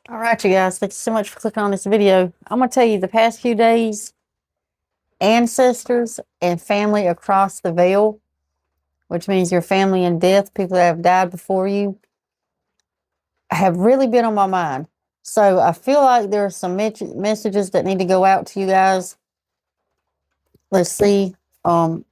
All right, you guys, thanks so much for clicking on this video. I'm going to tell you the past few days, ancestors and family across the veil, which means your family in death, people that have died before you, have really been on my mind. So I feel like there are some messages that need to go out to you guys. Let's see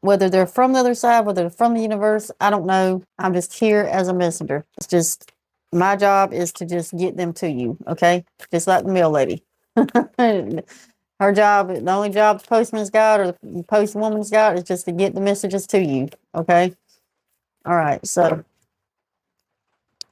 whether they're from the other side, whether they're from the universe. I don't know. I'm just here as a messenger. It's just my job is to just get them to you, okay? Just like the mail lady. Her job, the only job the postman's got or the postwoman's got is just to get the messages to you, okay? All right, so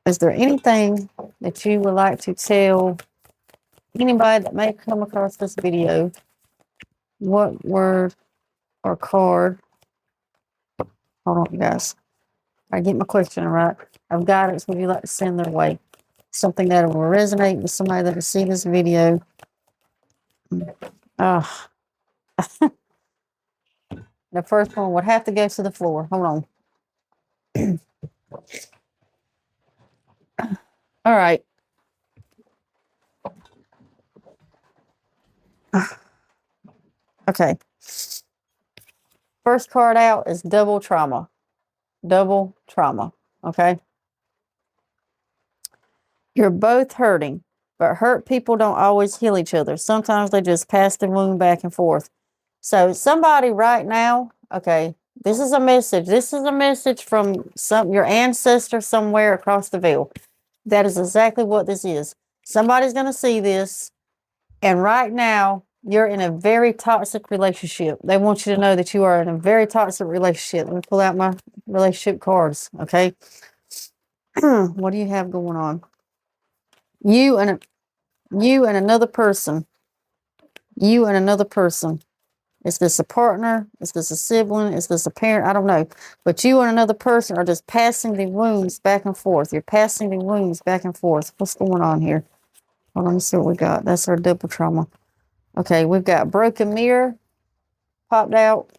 is there anything that you would like to tell anybody that may come across this video? What word or card? Hold on, you guys. I get my question right. Of guidance would you like to send their way? Something that will resonate with somebody that will see this video. Oh, the first one would have to go to the floor. Hold on. All right. Okay. First card out is double trauma. Double trauma. Okay. You're both hurting, but hurt people don't always heal each other. Sometimes they just pass the wound back and forth. So somebody right now, okay, this is a message. This is a message from your ancestor somewhere across the veil. That is exactly what this is. Somebody's going to see this, and right now you're in a very toxic relationship. They want you to know that you are in a very toxic relationship. Let me pull out my relationship cards, okay? What do you have going on? You and another person. You and another person. Is this a partner? Is this a sibling? Is this a parent? I don't know. But you and another person are just passing the wounds back and forth. You're passing the wounds back and forth. What's going on here? Hold on, let's see what we got. That's our double trauma. Okay, we've got broken mirror popped out.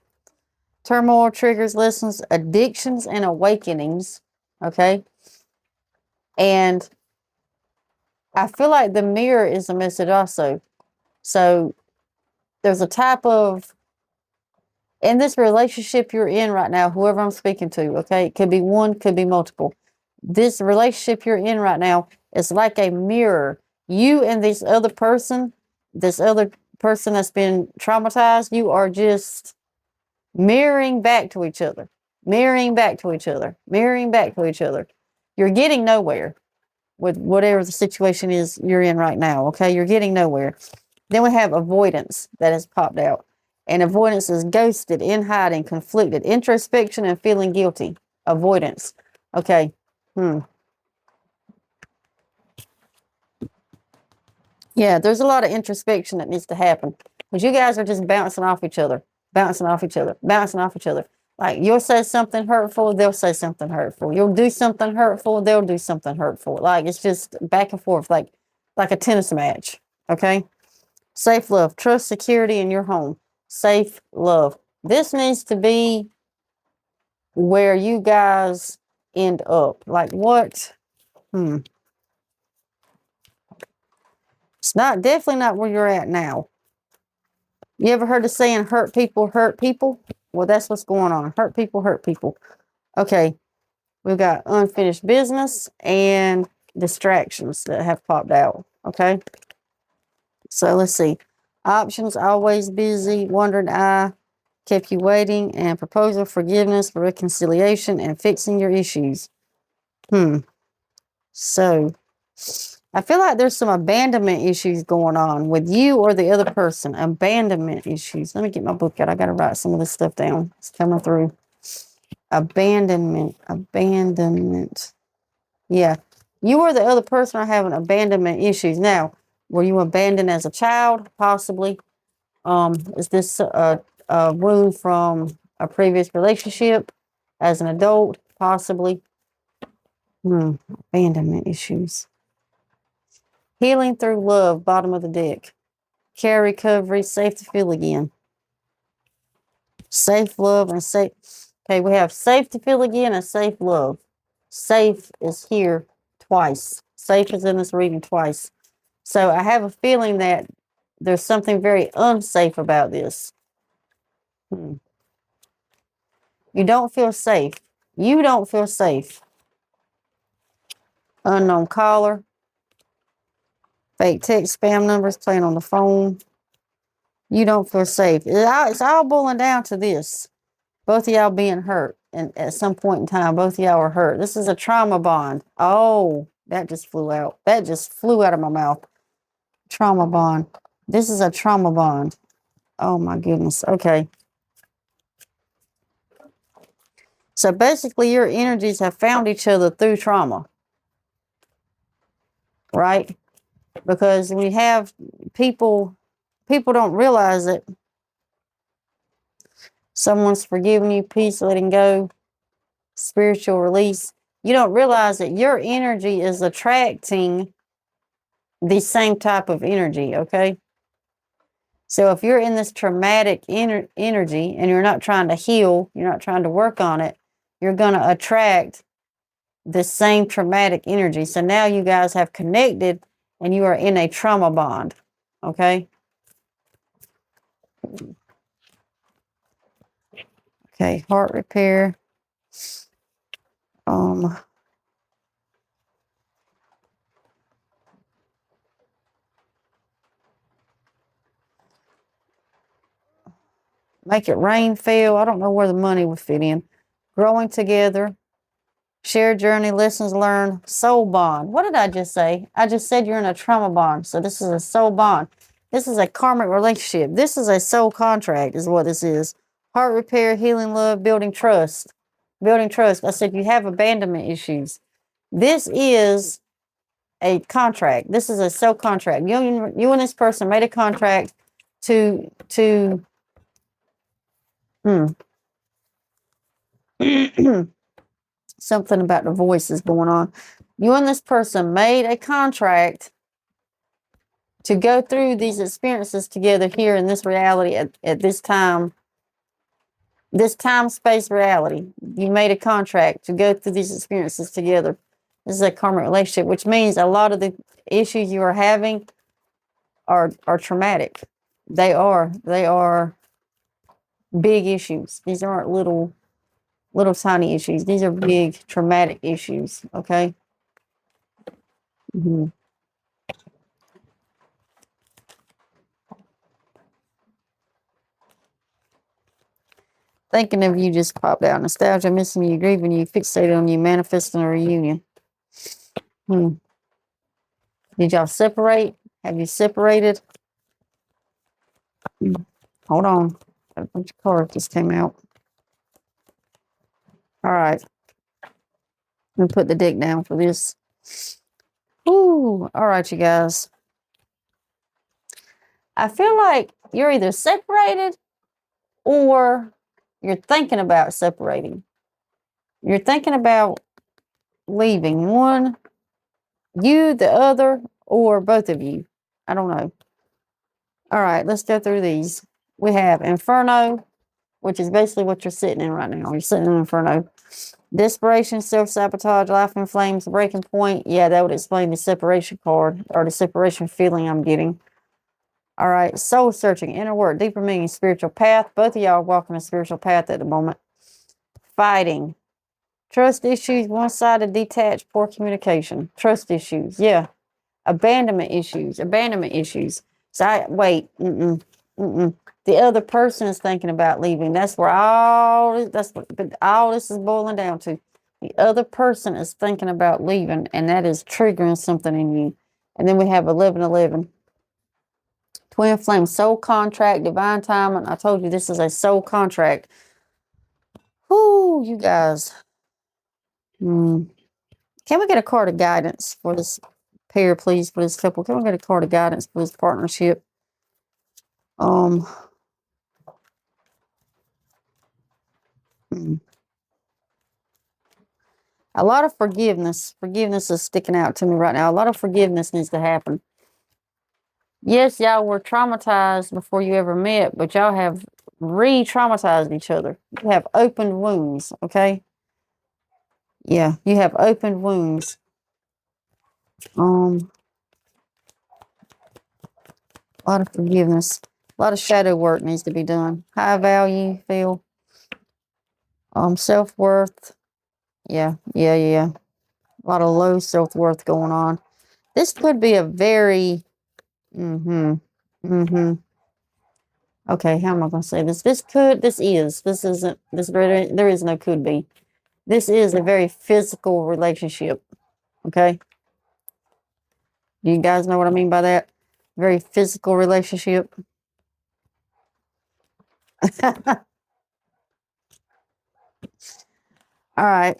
Turmoil triggers lessons, addictions, and awakenings. Okay. And I feel like the mirror is a message also. So there's a type of, in this relationship you're in right now, whoever I'm speaking to, okay, it could be one, could be multiple. This relationship you're in right now is like a mirror. You and this other person that's been traumatized, you are just mirroring back to each other, mirroring back to each other, mirroring back to each other. You're getting nowhere with whatever the situation is you're in right now, okay? You're getting nowhere. Then we have avoidance that has popped out. And avoidance is ghosted, in hiding, conflicted, introspection, and feeling guilty. Avoidance. Okay. Yeah, there's a lot of introspection that needs to happen. Because you guys are just bouncing off each other, bouncing off each other, bouncing off each other. Like you'll say something hurtful, they'll say something hurtful. You'll do something hurtful, they'll do something hurtful. Like it's just back and forth, like a tennis match. Okay. Safe love, trust, security in your home. Safe love. This needs to be where you guys end up. Like what? It's definitely not where you're at now. You ever heard the saying, hurt people hurt people? Well, that's what's going on. Hurt people hurt people. Okay. We've got unfinished business and distractions that have popped out. Okay. So let's see. Options, always busy, wandering eye, kept you waiting, and proposal, forgiveness, reconciliation, and fixing your issues. So I feel like there's some abandonment issues going on with you or the other person. Abandonment issues. Let me get my book out. I got to write some of this stuff down. It's coming through. Abandonment. Yeah. You or the other person are having abandonment issues. Now, were you abandoned as a child? Possibly. Is this a wound from a previous relationship as an adult? Possibly. Abandonment issues. Healing through love, bottom of the deck. Care recovery, safe to feel again. Safe love and safe. Okay, we have safe to feel again and safe love. Safe is here twice. Safe is in this reading twice. So I have a feeling that there's something very unsafe about this. You don't feel safe. You don't feel safe. Unknown caller. Fake text, spam numbers, playing on the phone. You don't feel safe. It's all boiling down to this. Both of y'all being hurt. And at some point in time, both of y'all are hurt. This is a trauma bond. Oh, that just flew out. That just flew out of my mouth. Trauma bond. This is a trauma bond. Oh my goodness. Okay. So basically your energies have found each other through trauma. Right? Because we have people don't realize it. Someone's forgiving you, peace, letting go, spiritual release. You don't realize that your energy is attracting the same type of energy, okay? So if you're in this traumatic energy and you're not trying to heal, you're not trying to work on it, you're going to attract the same traumatic energy. So now you guys have connected and you are in a trauma bond, okay? Okay, heart repair. Make it rain, fail. I don't know where the money would fit in. Growing together. Shared journey, lessons learned, soul bond. What did I just say? I just said you're in a trauma bond. So this is a soul bond. This is a karmic relationship. This is a soul contract is what this is. Heart repair, healing love, building trust. Building trust. I said you have abandonment issues. This is a contract. This is a soul contract. You and this person made a contract to something about the voice is going on. You and this person made a contract to go through these experiences together here in this reality at this time space reality. You made a contract to go through these experiences together. This is a karmic relationship, which means a lot of the issues you are having are traumatic. They are big issues. These aren't little tiny issues. These are big traumatic issues. Okay. Thinking of you just popped out. Nostalgia, missing you, grieving you, fixated on you, manifesting a reunion. Did y'all separate? Have you separated? Hold on. A bunch of cards just came out. All right. Let me put the deck down for this. Ooh. All right, you guys. I feel like you're either separated or you're thinking about separating. You're thinking about leaving one, you, the other, or both of you. I don't know. All right, let's go through these. We have Inferno, which is basically what you're sitting in right now. You're sitting in Inferno. Desperation, self-sabotage, life in flames, breaking point. Yeah, that would explain the separation card or the separation feeling I'm getting. All right, soul searching, inner work, deeper meaning, spiritual path. Both of y'all are walking a spiritual path at the moment. Fighting. Trust issues, one-sided, detached, poor communication. Trust issues, yeah. Abandonment issues. So the other person is thinking about leaving. That's where all this is boiling down to. The other person is thinking about leaving, and that is triggering something in you. And then we have 1111. Twin flame, soul contract, divine timing. I told you this is a soul contract. Whoo, you guys. Can we get a card of guidance for this pair, please, for this couple? Can we get a card of guidance for this partnership? A lot of forgiveness. Forgiveness is sticking out to me right now. A lot of forgiveness needs to happen. Yes, y'all were traumatized before you ever met, but y'all have re-traumatized each other. You have opened wounds, okay? Yeah, you have opened wounds. A lot of forgiveness. A lot of shadow work needs to be done. High value, feel. Self-worth. Yeah. A lot of low self-worth going on. This could be a very, okay, how am I going to say this? This isn't, there is no could be. This is a very physical relationship. Okay. Do you guys know what I mean by that? Very physical relationship. All right.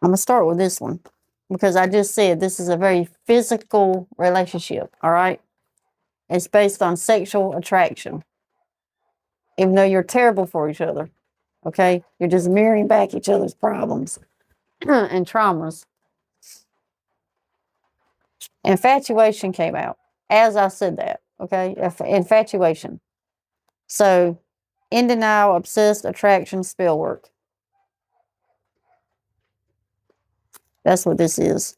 I'm going to start with this one because I just said this is a very physical relationship. All right. It's based on sexual attraction. Even though you're terrible for each other. Okay. You're just mirroring back each other's problems and traumas. Infatuation came out as I said that. Okay. Infatuation. So, in denial, obsessed, attraction, spell work. That's what this is.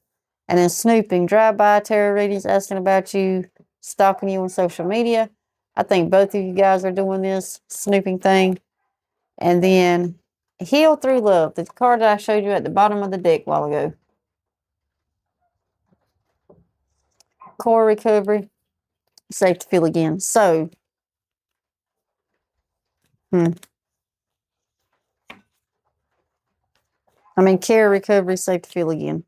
And then snooping, drive-by tarot readings, asking about you, stalking you on social media. I think both of you guys are doing this snooping thing. And then heal through love, the card that I showed you at the bottom of the deck a while ago. Core recovery, safe to feel again. So, care recovery, safe to feel again.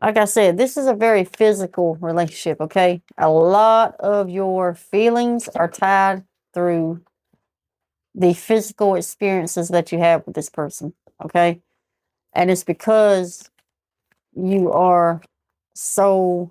Like I said, this is a very physical relationship, okay? A lot of your feelings are tied through the physical experiences that you have with this person, okay? And it's because you are so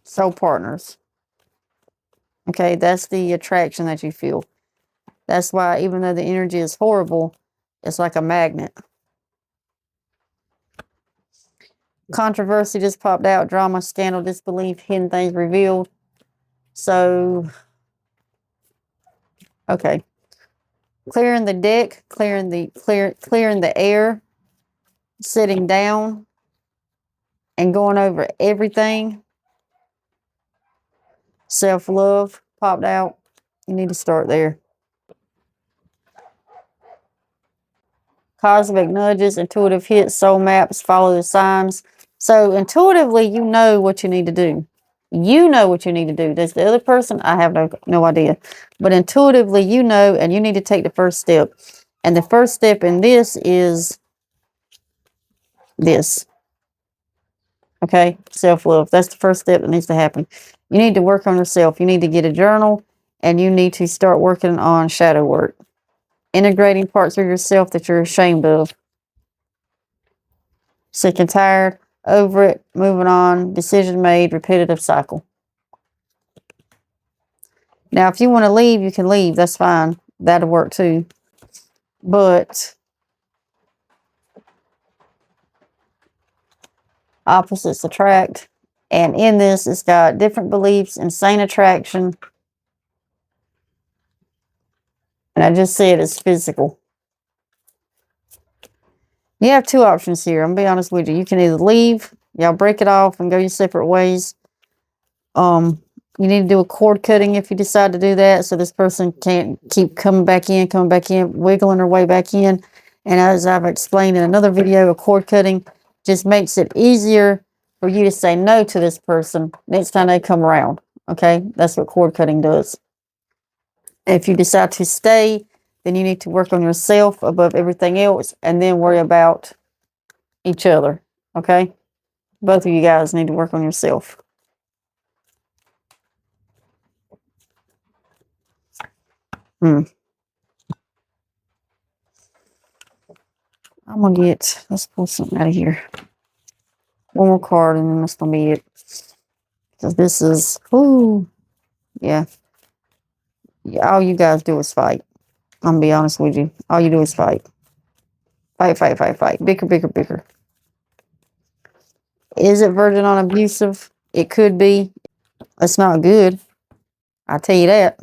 soul partners. Okay, that's the attraction that you feel. That's why even though the energy is horrible, it's like a magnet. Controversy just popped out. Drama, scandal, disbelief, hidden things revealed. So, okay. Clearing the deck, clearing the air, sitting down, and going over everything. Self-love popped out. You need to start there. Cosmic nudges, intuitive hits, soul maps, follow the signs. So intuitively, you know what you need to do. You know what you need to do. Does the other person? I have no idea. But intuitively, you know, and you need to take the first step. And the first step in this is this. Okay? Self-love. That's the first step that needs to happen. You need to work on yourself. You need to get a journal, and you need to start working on shadow work. Integrating parts of yourself that you're ashamed of. Sick and tired, over it, moving on, decision made, repetitive cycle. Now, if you want to leave, you can leave. That's fine. That'll work too. But opposites attract. And in this, it's got different beliefs, insane attraction. And I just said it's physical. You have two options here. I'm going to be honest with you. You can either leave, y'all break it off and go your separate ways. You need to do a cord cutting if you decide to do that, so this person can't keep coming back in, wiggling her way back in. And as I've explained in another video, a cord cutting just makes it easier for you to say no to this person next time they come around. Okay, that's what cord cutting does. If you decide to stay, then you need to work on yourself above everything else and then worry about each other. Okay, both of you guys need to work on yourself. I'm going to let's pull something out of here. One more card and then that's going to be it. Because this is, yeah. All you guys do is fight. I'm going to be honest with you. All you do is fight. Fight, fight, fight, fight. Bicker, bicker, bicker. Is it verging on abusive? It could be. It's not good. I tell you that.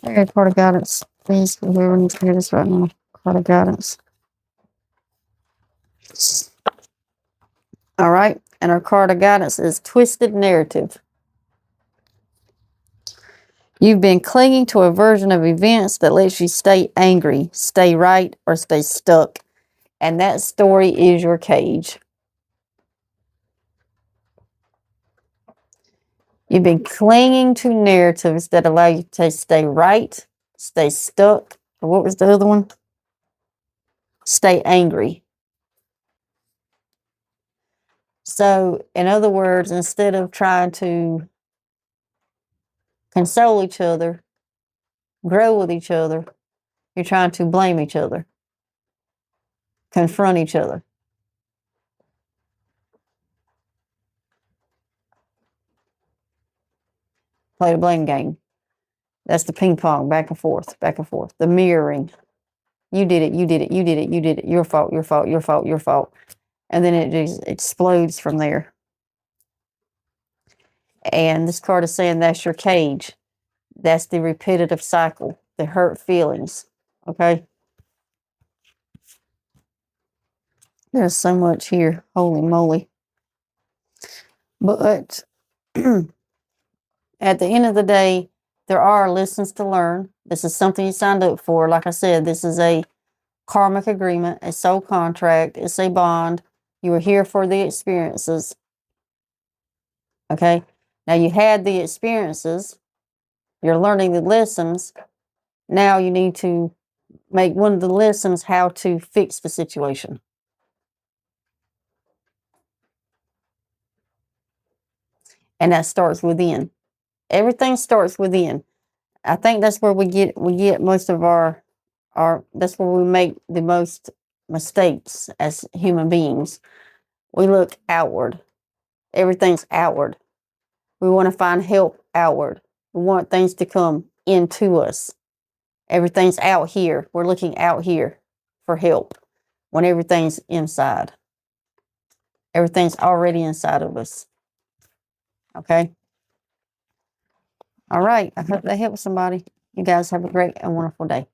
Okay, card of guidance. Please, whoever needs to hear this right now. Card of guidance. All right. And our card of guidance is twisted narrative. You've been clinging to a version of events that lets you stay angry, stay right, or stay stuck. And that story is your cage. You've been clinging to narratives that allow you to stay right, stay stuck. Or what was the other one? Stay angry. So, in other words, instead of trying to console each other, grow with each other, you're trying to blame each other, confront each other. Play the blame game. That's the ping pong, back and forth, back and forth. The mirroring. You did it, you did it, you did it, you did it. Your fault, your fault, your fault, your fault. And then it just explodes from there. And this card is saying that's your cage. That's the repetitive cycle, the hurt feelings. Okay? There's so much here. Holy moly. But at the end of the day, there are lessons to learn. This is something you signed up for. Like I said, this is a karmic agreement, a soul contract, it's a bond. You were here for the experiences. Okay? Now you had the experiences. You're learning the lessons. Now you need to make one of the lessons how to fix the situation. And that starts within. Everything starts within. I think that's where we get most of our that's where we make the most mistakes as human beings. We look outward. Everything's outward. We want to find help outward. We want things to come into us. Everything's out here. We're looking out here for help when everything's inside. Everything's already inside of us. Okay? All right. I hope that helps somebody. You guys have a great and wonderful day.